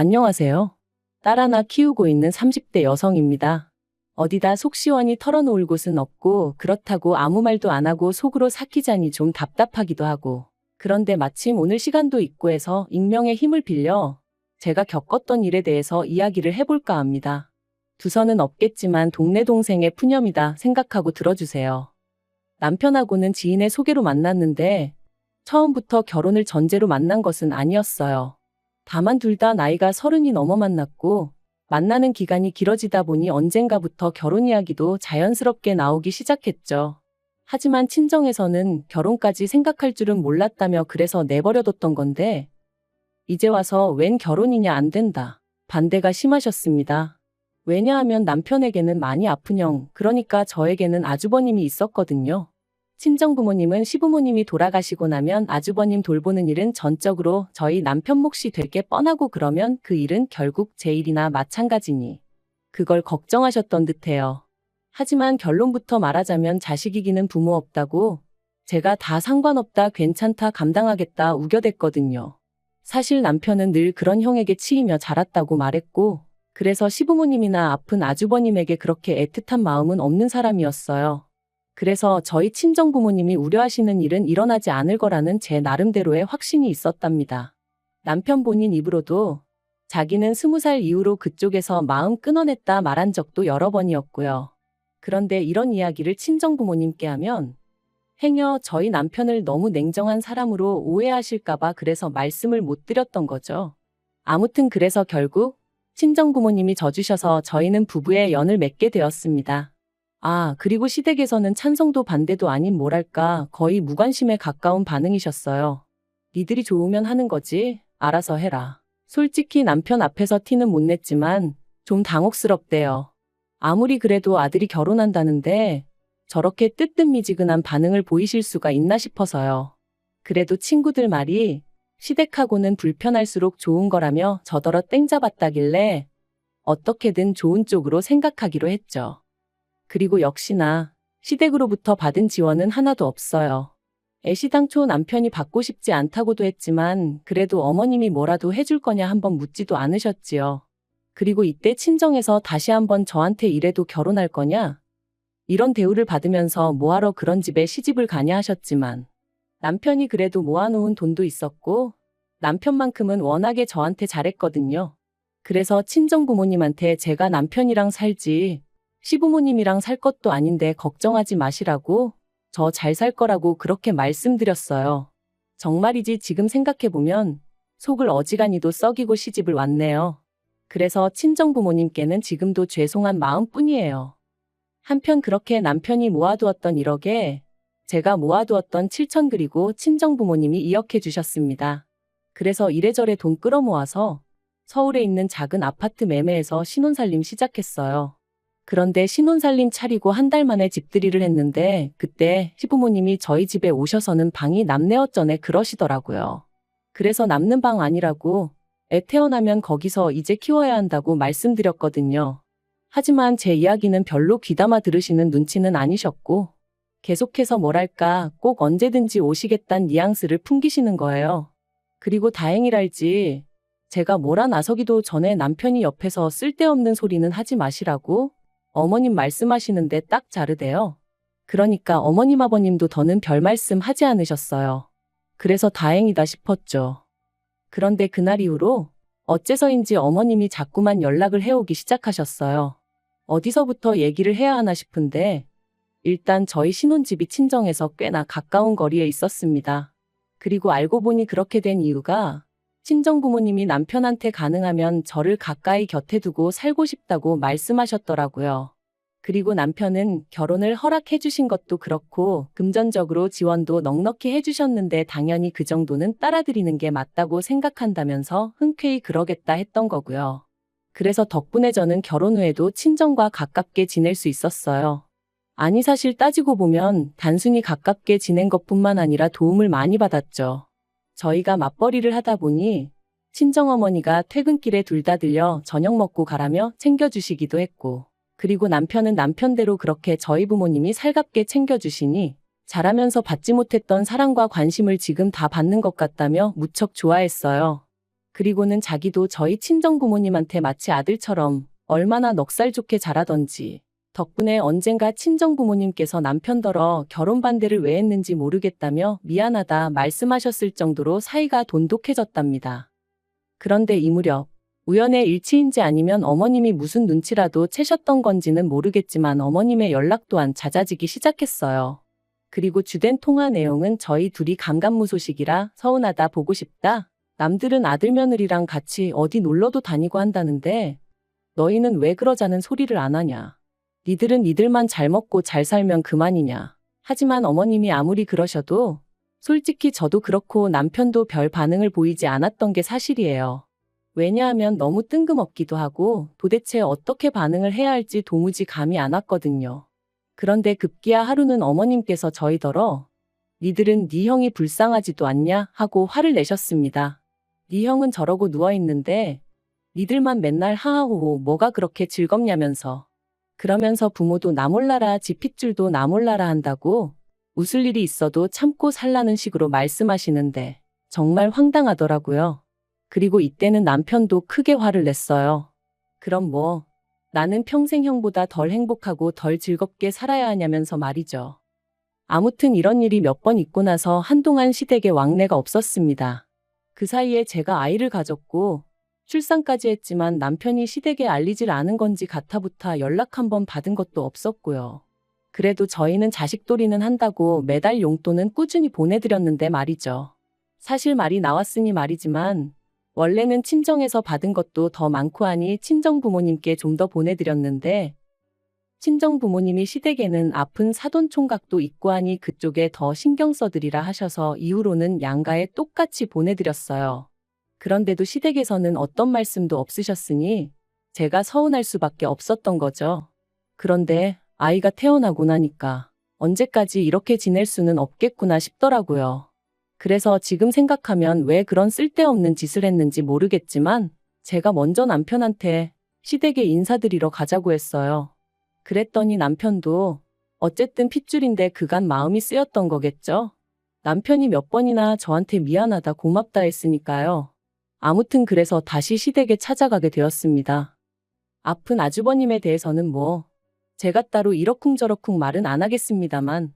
안녕하세요. 딸 하나 키우고 있는 30대 여성입니다. 어디다 속 시원히 털어놓을 곳은 없고 그렇다고 아무 말도 안 하고 속으로 삭히자니 좀 답답하기도 하고. 그런데 마침 오늘 시간도 있고 해서 익명의 힘을 빌려 제가 겪었던 일에 대해서 이야기를 해볼까 합니다. 두서는 없겠지만 동네 동생의 푸념이다 생각하고 들어주세요. 남편하고는 지인의 소개로 만났는데 처음부터 결혼을 전제로 만난 것은 아니었어요. 다만 둘 다 나이가 30이 넘어 만났고 만나는 기간이 길어지다 보니 언젠가부터 결혼 이야기도 자연스럽게 나오기 시작했죠. 하지만 친정에서는 결혼까지 생각할 줄은 몰랐다며 그래서 내버려뒀던 건데 이제 와서 웬 결혼이냐 안 된다. 반대가 심하셨습니다. 왜냐하면 남편에게는 많이 아픈 형, 그러니까 저에게는 아주버님이 있었거든요. 친정부모님은 시부모님이 돌아가시고 나면 아주버님 돌보는 일은 전적으로 저희 남편 몫이 될 게 뻔하고 그러면 그 일은 결국 제 일이나 마찬가지니 그걸 걱정하셨던 듯해요. 하지만 결론부터 말하자면 자식이기는 부모 없다고 제가 다 상관없다 괜찮다 감당하겠다 우겨댔거든요. 사실 남편은 늘 그런 형에게 치이며 자랐다고 말했고 그래서 시부모님이나 아픈 아주버님에게 그렇게 애틋한 마음은 없는 사람이었어요. 그래서 저희 친정부모님이 우려하시는 일은 일어나지 않을 거라는 제 나름대로의 확신이 있었답니다. 남편 본인 입으로도 자기는 20살 이후로 그쪽에서 마음 끊어냈다 말한 적도 여러 번이었고요. 그런데 이런 이야기를 친정부모님께 하면 행여 저희 남편을 너무 냉정한 사람으로 오해하실까봐 그래서 말씀을 못 드렸던 거죠. 아무튼 그래서 결국 친정부모님이 져주셔서 저희는 부부의 연을 맺게 되었습니다. 그리고 시댁에서는 찬성도 반대도 아닌 뭐랄까 거의 무관심에 가까운 반응이셨어요. 니들이 좋으면 하는 거지 알아서 해라. 솔직히 남편 앞에서 티는 못 냈지만 좀 당혹스럽대요. 아무리 그래도 아들이 결혼한다는데 저렇게 뜨뜻미지근한 반응을 보이실 수가 있나 싶어서요. 그래도 친구들 말이 시댁하고는 불편할수록 좋은 거라며 저더러 땡 잡았다길래 어떻게든 좋은 쪽으로 생각하기로 했죠. 그리고 역시나 시댁으로부터 받은 지원은 하나도 없어요. 애시당초 남편이 받고 싶지 않다고도 했지만 그래도 어머님이 뭐라도 해줄 거냐 한번 묻지도 않으셨지요. 그리고 이때 친정에서 다시 한번 저한테 이래도 결혼할 거냐? 이런 대우를 받으면서 뭐하러 그런 집에 시집을 가냐 하셨지만 남편이 그래도 모아놓은 돈도 있었고 남편만큼은 워낙에 저한테 잘했거든요. 그래서 친정부모님한테 제가 남편이랑 살지 시부모님이랑 살 것도 아닌데 걱정하지 마시라고 저 잘 살 거라고 그렇게 말씀드렸어요. 정말이지 지금 생각해보면 속을 어지간히도 썩이고 시집을 왔네요. 그래서 친정부모님께는 지금도 죄송한 마음뿐이에요. 한편 그렇게 남편이 모아두었던 1억에 제가 모아두었던 7천 그리고 친정부모님이 2억 해주셨습니다. 그래서 이래저래 돈 끌어모아서 서울에 있는 작은 아파트 매매해서 신혼살림 시작했어요. 그런데 신혼살림 차리고 한 달 만에 집들이를 했는데 그때 시부모님이 저희 집에 오셔서는 방이 남네어쩌네 그러시더라고요. 그래서 남는 방 아니라고 애 태어나면 거기서 이제 키워야 한다고 말씀드렸거든요. 하지만 제 이야기는 별로 귀담아 들으시는 눈치는 아니셨고 계속해서 뭐랄까 꼭 언제든지 오시겠다는 뉘앙스를 풍기시는 거예요. 그리고 다행이랄지 제가 뭐라 나서기도 전에 남편이 옆에서 쓸데없는 소리는 하지 마시라고 어머님 말씀하시는데 딱 자르대요. 그러니까 어머님 아버님도 더는 별 말씀 하지 않으셨어요. 그래서 다행이다 싶었죠. 그런데 그날 이후로 어째서인지 어머님이 자꾸만 연락을 해오기 시작하셨어요. 어디서부터 얘기를 해야 하나 싶은데 일단 저희 신혼집이 친정에서 꽤나 가까운 거리에 있었습니다. 그리고 알고 보니 그렇게 된 이유가 친정부모님이 남편한테 가능하면 저를 가까이 곁에 두고 살고 싶다고 말씀하셨더라고요. 그리고 남편은 결혼을 허락해 주신 것도 그렇고 금전적으로 지원도 넉넉히 해주셨는데 당연히 그 정도는 따라드리는 게 맞다고 생각한다면서 흔쾌히 그러겠다 했던 거고요. 그래서 덕분에 저는 결혼 후에도 친정과 가깝게 지낼 수 있었어요. 아니 사실 따지고 보면 단순히 가깝게 지낸 것뿐만 아니라 도움을 많이 받았죠. 저희가 맞벌이를 하다 보니 친정어머니가 퇴근길에 둘 다 들려 저녁 먹고 가라며 챙겨주시기도 했고 그리고 남편은 남편대로 그렇게 저희 부모님이 살갑게 챙겨주시니 자라면서 받지 못했던 사랑과 관심을 지금 다 받는 것 같다며 무척 좋아했어요. 그리고는 자기도 저희 친정 부모님한테 마치 아들처럼 얼마나 넉살 좋게 자라던지 덕분에 언젠가 친정 부모님께서 남편더러 결혼 반대를 왜 했는지 모르겠다며 미안하다 말씀하셨을 정도로 사이가 돈독해졌답니다. 그런데 이 무렵 우연의 일치인지 아니면 어머님이 무슨 눈치라도 채셨던 건지는 모르겠지만 어머님의 연락 또한 잦아지기 시작했어요. 그리고 주된 통화 내용은 저희 둘이 감감무소식이라 서운하다 보고 싶다. 남들은 아들 며느리랑 같이 어디 놀러도 다니고 한다는데 너희는 왜 그러자는 소리를 안 하냐. 니들은 니들만 잘 먹고 잘 살면 그만이냐. 하지만 어머님이 아무리 그러셔도 솔직히 저도 그렇고 남편도 별 반응을 보이지 않았던 게 사실이에요. 왜냐하면 너무 뜬금없기도 하고 도대체 어떻게 반응을 해야 할지 도무지 감이 안 왔거든요. 그런데 급기야 하루는 어머님께서 저희더러 니들은 네 형이 불쌍하지도 않냐 하고 화를 내셨습니다. 네 형은 저러고 누워있는데 니들만 맨날 하하호호 뭐가 그렇게 즐겁냐면서. 그러면서 부모도 나 몰라라 지 핏줄도 나 몰라라 한다고 웃을 일이 있어도 참고 살라는 식으로 말씀하시는데 정말 황당하더라고요. 그리고 이때는 남편도 크게 화를 냈어요. 그럼 뭐 나는 평생 형보다 덜 행복하고 덜 즐겁게 살아야 하냐면서 말이죠. 아무튼 이런 일이 몇 번 있고 나서 한동안 시댁에 왕래가 없었습니다. 그 사이에 제가 아이를 가졌고 출산까지 했지만 남편이 시댁에 알리질 않은 건지 가타부타 연락 한 번 받은 것도 없었고요. 그래도 저희는 자식돌이는 한다고 매달 용돈은 꾸준히 보내드렸는데 말이죠. 사실 말이 나왔으니 말이지만 원래는 친정에서 받은 것도 더 많고 하니 친정 부모님께 좀 더 보내드렸는데 친정 부모님이 시댁에는 아픈 사돈 총각도 있고 하니 그쪽에 더 신경 써드리라 하셔서 이후로는 양가에 똑같이 보내드렸어요. 그런데도 시댁에서는 어떤 말씀도 없으셨으니 제가 서운할 수밖에 없었던 거죠. 그런데 아이가 태어나고 나니까 언제까지 이렇게 지낼 수는 없겠구나 싶더라고요. 그래서 지금 생각하면 왜 그런 쓸데없는 짓을 했는지 모르겠지만 제가 먼저 남편한테 시댁에 인사드리러 가자고 했어요. 그랬더니 남편도 어쨌든 핏줄인데 그간 마음이 쓰였던 거겠죠? 남편이 몇 번이나 저한테 미안하다 고맙다 했으니까요. 아무튼 그래서 다시 시댁에 찾아가게 되었습니다. 아픈 아주버님에 대해서는 뭐 제가 따로 이러쿵저러쿵 말은 안 하겠습니다만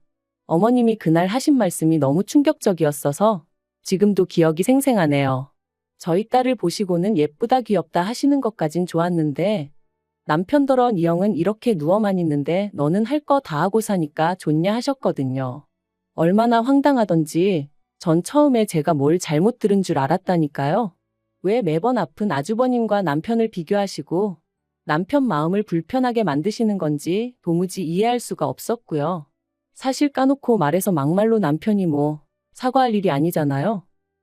어머님이 그날 하신 말씀이 너무 충격적이었어서 지금도 기억이 생생하네요. 저희 딸을 보시고는 예쁘다 귀엽다 하시는 것까진 좋았는데 남편더러 니 형은 이렇게 누워만 있는데 너는 할 거 다 하고 사니까 좋냐 하셨거든요. 얼마나 황당하던지 전 처음에 제가 뭘 잘못 들은 줄 알았다니까요. 왜 매번 아픈 아주버님과 남편을 비교하시고 남편 마음을 불편하게 만드시는 건지 도무지 이해할 수가 없었고요. 사실 까놓고 말해서 막말로 남편이 뭐 사과할 일이 아니잖아요.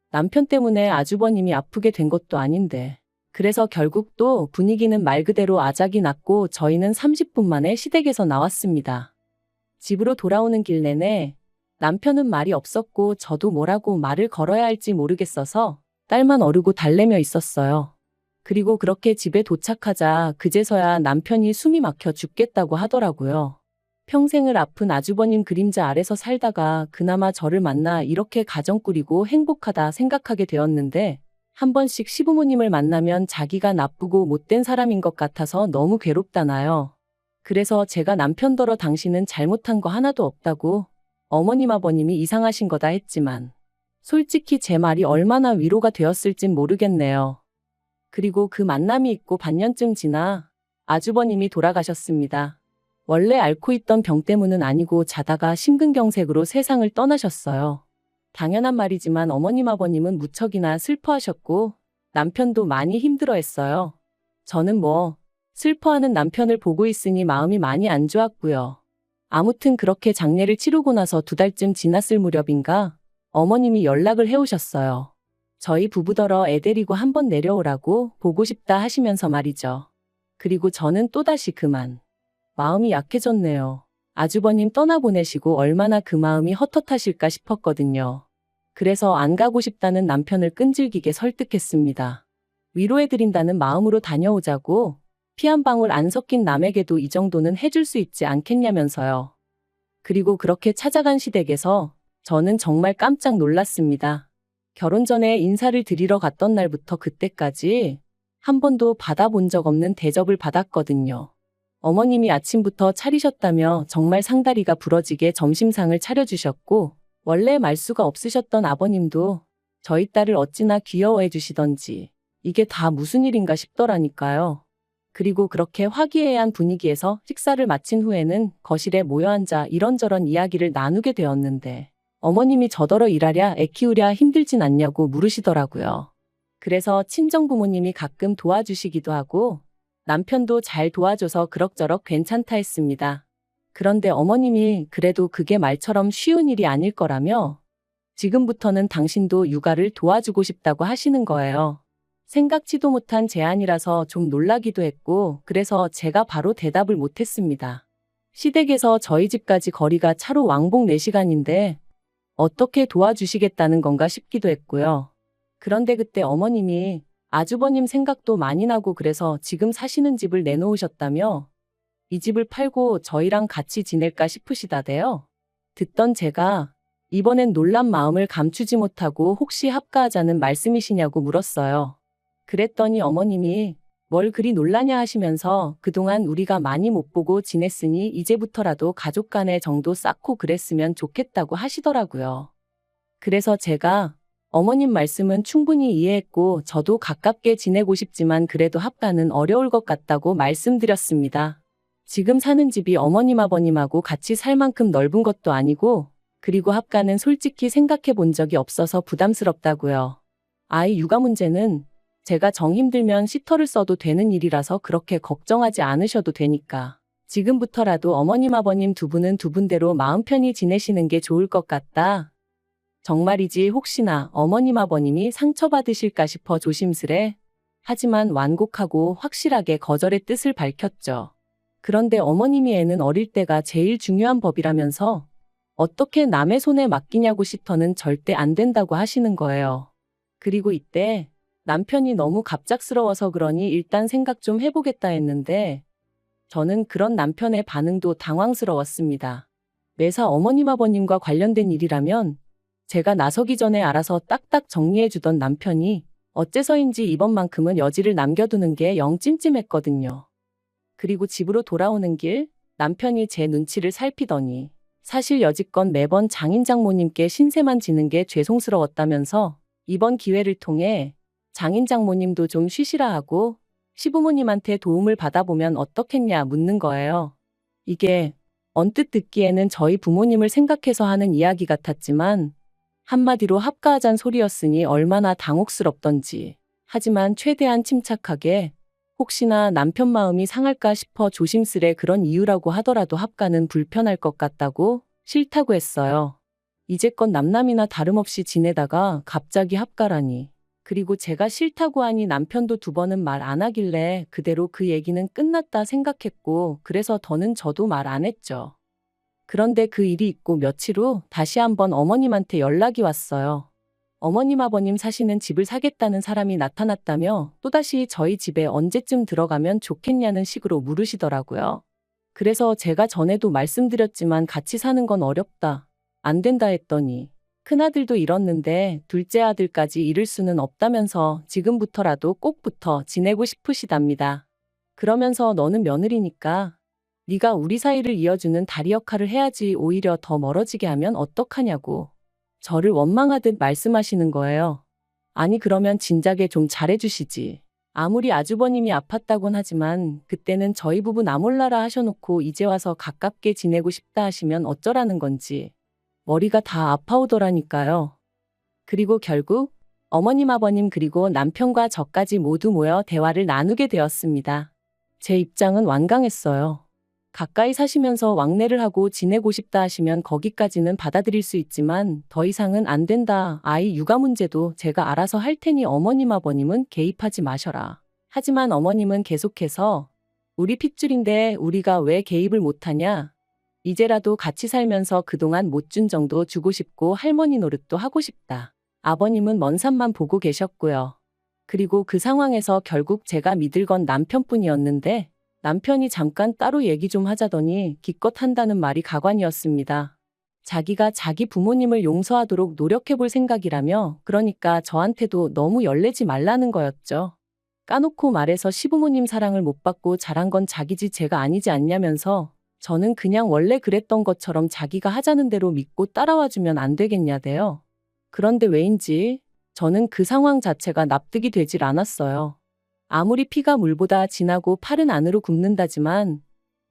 남편 때문에 아주버님이 아프게 된 것도 아닌데. 그래서 결국 또 분위기는 말 그대로 아작이 났고 저희는 30분 만에 시댁에서 나왔습니다. 집으로 돌아오는 길 내내 남편은 말이 없었고 저도 뭐라고 말을 걸어야 할지 모르겠어서 딸만 어르고 달래며 있었어요. 그리고 그렇게 집에 도착하자 그제서야 남편이 숨이 막혀 죽겠다고 하더라고요. 평생을 아픈 아주버님 그림자 아래서 살다가 그나마 저를 만나 이렇게 가정 꾸리고 행복하다 생각하게 되었는데 한 번씩 시부모님을 만나면 자기가 나쁘고 못된 사람인 것 같아서 너무 괴롭다나요. 그래서 제가 남편더러 당신은 잘못한 거 하나도 없다고 어머님 아버님이 이상하신 거다 했지만 솔직히 제 말이 얼마나 위로가 되었을진 모르겠네요. 그리고 그 만남이 있고 반년쯤 지나 아주버님이 돌아가셨습니다. 원래 앓고 있던 병 때문은 아니고 자다가 심근경색으로 세상을 떠나셨어요. 당연한 말이지만 어머님 아버님은 무척이나 슬퍼하셨고 남편도 많이 힘들어했어요. 저는 뭐 슬퍼하는 남편을 보고 있으니 마음이 많이 안 좋았고요. 아무튼 그렇게 장례를 치르고 나서 2달쯤 지났을 무렵인가 어머님이 연락을 해오셨어요. 저희 부부더러 애 데리고 한번 내려오라고 보고 싶다 하시면서 말이죠. 그리고 저는 또다시 그만 마음이 약해졌네요. 아주버님 떠나보내시고 얼마나 그 마음이 헛헛하실까 싶었거든요. 그래서 안 가고 싶다는 남편을 끈질기게 설득했습니다. 위로해드린다는 마음으로 다녀오자고 피 한 방울 안 섞인 남에게도 이 정도는 해줄 수 있지 않겠냐면서요. 그리고 그렇게 찾아간 시댁에서 저는 정말 깜짝 놀랐습니다. 결혼 전에 인사를 드리러 갔던 날부터 그때까지 한 번도 받아본 적 없는 대접을 받았거든요. 어머님이 아침부터 차리셨다며 정말 상다리가 부러지게 점심상을 차려주셨고, 원래 말수가 없으셨던 아버님도 저희 딸을 어찌나 귀여워해 주시던지 이게 다 무슨 일인가 싶더라니까요. 그리고 그렇게 화기애애한 분위기에서 식사를 마친 후에는 거실에 모여 앉아 이런저런 이야기를 나누게 되었는데, 어머님이 저더러 일하랴 애 키우랴 힘들진 않냐고 물으시더라고요. 그래서 친정부모님이 가끔 도와주시기도 하고 남편도 잘 도와줘서 그럭저럭 괜찮다 했습니다. 그런데 어머님이 그래도 그게 말처럼 쉬운 일이 아닐 거라며 지금부터는 당신도 육아를 도와주고 싶다고 하시는 거예요. 생각지도 못한 제안이라서 좀 놀라기도 했고, 그래서 제가 바로 대답을 못했습니다. 시댁에서 저희 집까지 거리가 차로 왕복 4시간인데 어떻게 도와주시겠다는 건가 싶기도 했고요. 그런데 그때 어머님이 아주버님 생각도 많이 나고 그래서 지금 사시는 집을 내놓으셨다며 이 집을 팔고 저희랑 같이 지낼까 싶으시다대요. 듣던 제가 이번엔 놀란 마음을 감추지 못하고 혹시 합가하자는 말씀이시냐고 물었어요. 그랬더니 어머님이 뭘 그리 놀라냐 하시면서 그동안 우리가 많이 못 보고 지냈으니 이제부터라도 가족 간의 정도 쌓고 그랬으면 좋겠다고 하시더라고요. 그래서 제가 어머님 말씀은 충분히 이해했고 저도 가깝게 지내고 싶지만 그래도 합가는 어려울 것 같다고 말씀드렸습니다. 지금 사는 집이 어머님 아버님하고 같이 살 만큼 넓은 것도 아니고, 그리고 합가는 솔직히 생각해 본 적이 없어서 부담스럽다고요. 아이 육아 문제는 제가 정 힘들면 시터를 써도 되는 일이라서 그렇게 걱정하지 않으셔도 되니까 지금부터라도 어머님 아버님 두 분은 두 분대로 마음 편히 지내시는 게 좋을 것 같다. 정말이지 혹시나 어머님 아버님이 상처받으실까 싶어 조심스레 하지만 완곡하고 확실하게 거절의 뜻을 밝혔죠. 그런데 어머님이 애는 어릴 때가 제일 중요한 법이라면서 어떻게 남의 손에 맡기냐고 시터는 절대 안 된다고 하시는 거예요. 그리고 이때 남편이 너무 갑작스러워서 그러니 일단 생각 좀 해보겠다 했는데 저는 그런 남편의 반응도 당황스러웠습니다. 매사 어머님 아버님과 관련된 일이라면 제가 나서기 전에 알아서 딱딱 정리해주던 남편이 어째서인지 이번만큼은 여지를 남겨두는 게 영 찜찜했거든요. 그리고 집으로 돌아오는 길 남편이 제 눈치를 살피더니 사실 여지껏 매번 장인 장모님께 신세만 지는 게 죄송스러웠다면서 이번 기회를 통해 장인 장모님도 좀 쉬시라 하고 시부모님한테 도움을 받아보면 어떻겠냐 묻는 거예요. 이게 언뜻 듣기에는 저희 부모님을 생각해서 하는 이야기 같았지만 한마디로 합가하잔 소리였으니 얼마나 당혹스럽던지. 하지만 최대한 침착하게 혹시나 남편 마음이 상할까 싶어 조심스레 그런 이유라고 하더라도 합가는 불편할 것 같다고 싫다고 했어요. 이제껏 남남이나 다름없이 지내다가 갑자기 합가라니. 그리고 제가 싫다고 하니 남편도 2번은 말 안 하길래 그대로 그 얘기는 끝났다 생각했고 그래서 더는 저도 말 안 했죠. 그런데 그 일이 있고 며칠 후 다시 한번 어머님한테 연락이 왔어요. 어머님 아버님 사시는 집을 사겠다는 사람이 나타났다며 또다시 저희 집에 언제쯤 들어가면 좋겠냐는 식으로 물으시더라고요. 그래서 제가 전에도 말씀드렸지만 같이 사는 건 어렵다. 안 된다 했더니 큰아들도 잃었는데 둘째 아들까지 잃을 수는 없다면서 지금부터라도 꼭 붙어 지내고 싶으시답니다. 그러면서 너는 며느리니까 네가 우리 사이를 이어주는 다리 역할을 해야지 오히려 더 멀어지게 하면 어떡하냐고 저를 원망하듯 말씀하시는 거예요. 아니 그러면 진작에 좀 잘해주시지. 아무리 아주버님이 아팠다곤 하지만 그때는 저희 부부 나 몰라라 하셔놓고 이제 와서 가깝게 지내고 싶다 하시면 어쩌라는 건지 머리가 다 아파오더라니까요. 그리고 결국 어머님 아버님 그리고 남편과 저까지 모두 모여 대화를 나누게 되었습니다. 제 입장은 완강했어요. 가까이 사시면서 왕래를 하고 지내고 싶다 하시면 거기까지는 받아들일 수 있지만 더 이상은 안 된다. 아이 육아 문제도 제가 알아서 할 테니 어머님 아버님은 개입하지 마셔라. 하지만 어머님은 계속해서 우리 핏줄인데 우리가 왜 개입을 못하냐. 이제라도 같이 살면서 그동안 못 준 정도 주고 싶고 할머니 노릇도 하고 싶다. 아버님은 먼 산만 보고 계셨고요. 그리고 그 상황에서 결국 제가 믿을 건 남편뿐이었는데 남편이 잠깐 따로 얘기 좀 하자더니 기껏 한다는 말이 가관이었습니다. 자기가 자기 부모님을 용서하도록 노력해볼 생각이라며 그러니까 저한테도 너무 열내지 말라는 거였죠. 까놓고 말해서 시부모님 사랑을 못 받고 자란 건 자기지 제가 아니지 않냐면서 저는 그냥 원래 그랬던 것처럼 자기가 하자는 대로 믿고 따라와주면 안 되겠냐대요. 그런데 왜인지 저는 그 상황 자체가 납득이 되질 않았어요. 아무리 피가 물보다 진하고 팔은 안으로 굽는다지만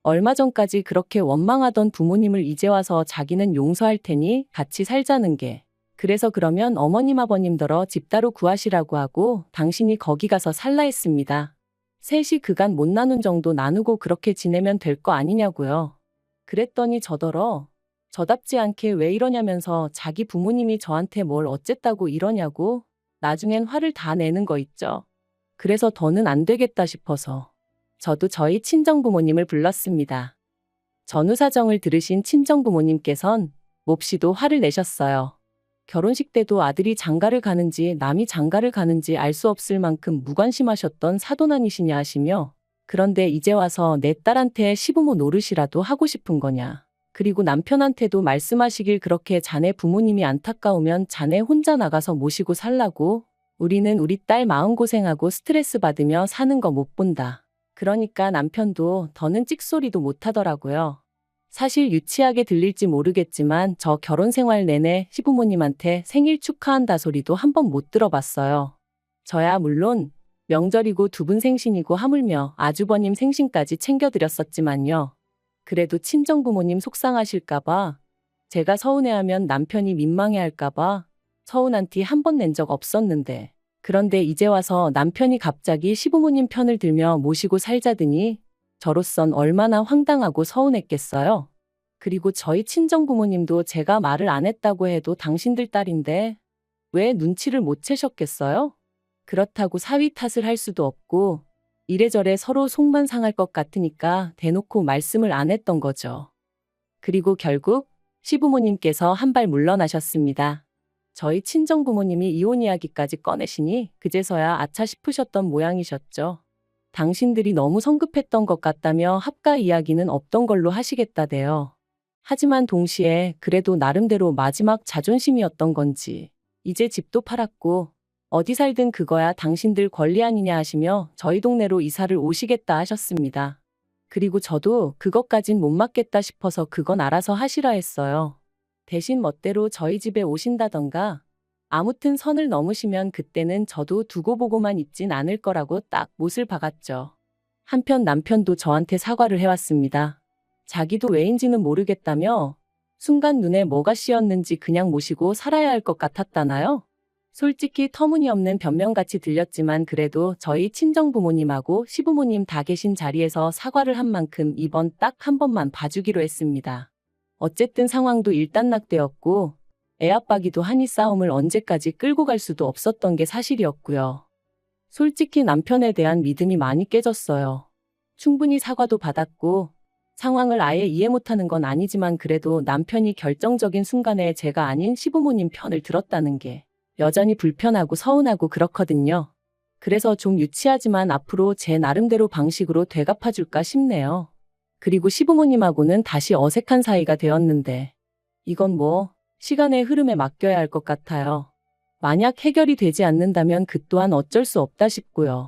얼마 전까지 그렇게 원망하던 부모님을 이제 와서 자기는 용서할 테니 같이 살자는 게 그래서 그러면 어머님 아버님더러 집 따로 구하시라고 하고 당신이 거기 가서 살라 했습니다. 셋이 그간 못 나눈 정도 나누고 그렇게 지내면 될 거 아니냐고요. 그랬더니 저더러 저답지 않게 왜 이러냐면서 자기 부모님이 저한테 뭘 어쨌다고 이러냐고 나중엔 화를 다 내는 거 있죠. 그래서 더는 안 되겠다 싶어서 저도 저희 친정부모님을 불렀습니다. 전후 사정을 들으신 친정부모님께선 몹시도 화를 내셨어요. 결혼식 때도 아들이 장가를 가는지 남이 장가를 가는지 알 수 없을 만큼 무관심하셨던 사돈 아니시냐 하시며 그런데 이제 와서 내 딸한테 시부모 노릇이라도 하고 싶은 거냐. 그리고 남편한테도 말씀하시길 그렇게 자네 부모님이 안타까우면 자네 혼자 나가서 모시고 살라고 우리는 우리 딸 마음고생하고 스트레스 받으며 사는 거 못 본다. 그러니까 남편도 더는 찍소리도 못 하더라고요. 사실 유치하게 들릴지 모르겠지만 저 결혼 생활 내내 시부모님한테 생일 축하한다 소리도 한 번 못 들어봤어요. 저야 물론 명절이고 두 분 생신이고 하물며 아주버님 생신까지 챙겨드렸었지만요. 그래도 친정부모님 속상하실까봐 제가 서운해하면 남편이 민망해할까봐 서운한 티 한 번 낸 적 없었는데 그런데 이제 와서 남편이 갑자기 시부모님 편을 들며 모시고 살자더니 저로선 얼마나 황당하고 서운했겠어요. 그리고 저희 친정부모님도 제가 말을 안 했다고 해도 당신들 딸인데 왜 눈치를 못 채셨겠어요? 그렇다고 사위 탓을 할 수도 없고 이래저래 서로 속만 상할 것 같으니까 대놓고 말씀을 안 했던 거죠. 그리고 결국 시부모님께서 한 발 물러나셨습니다. 저희 친정부모님이 이혼 이야기까지 꺼내시니 그제서야 아차 싶으셨던 모양이셨죠. 당신들이 너무 성급했던 것 같다며 합가 이야기는 없던 걸로 하시겠다대요. 하지만 동시에 그래도 나름대로 마지막 자존심이었던 건지 이제 집도 팔았고 어디 살든 그거야 당신들 권리 아니냐 하시며 저희 동네로 이사를 오시겠다 하셨습니다. 그리고 저도 그것까진 못 맡겠다 싶어서 그건 알아서 하시라 했어요. 대신 멋대로 저희 집에 오신다던가 아무튼 선을 넘으시면 그때는 저도 두고 보고만 있진 않을 거라고 딱 못을 박았죠. 한편 남편도 저한테 사과를 해왔습니다. 자기도 왜인지는 모르겠다며 순간 눈에 뭐가 씌었는지 그냥 모시고 살아야 할 것 같았다나요? 솔직히 터무니없는 변명같이 들렸지만 그래도 저희 친정부모님하고 시부모님 다 계신 자리에서 사과를 한 만큼 이번 딱 한 번만 봐주기로 했습니다. 어쨌든 상황도 일단락되었고 애압박이도 하니 싸움을 언제까지 끌고 갈 수도 없었던 게 사실이었고요. 솔직히 남편에 대한 믿음이 많이 깨졌어요. 충분히 사과도 받았고 상황을 아예 이해 못하는 건 아니지만 그래도 남편이 결정적인 순간에 제가 아닌 시부모님 편을 들었다는 게 여전히 불편하고 서운하고 그렇거든요. 그래서 좀 유치하지만 앞으로 제 나름대로 방식으로 되갚아줄까 싶네요. 그리고 시부모님하고는 다시 어색한 사이가 되었는데 이건 뭐 시간의 흐름에 맡겨야 할 것 같아요. 만약 해결이 되지 않는다면 그 또한 어쩔 수 없다 싶고요.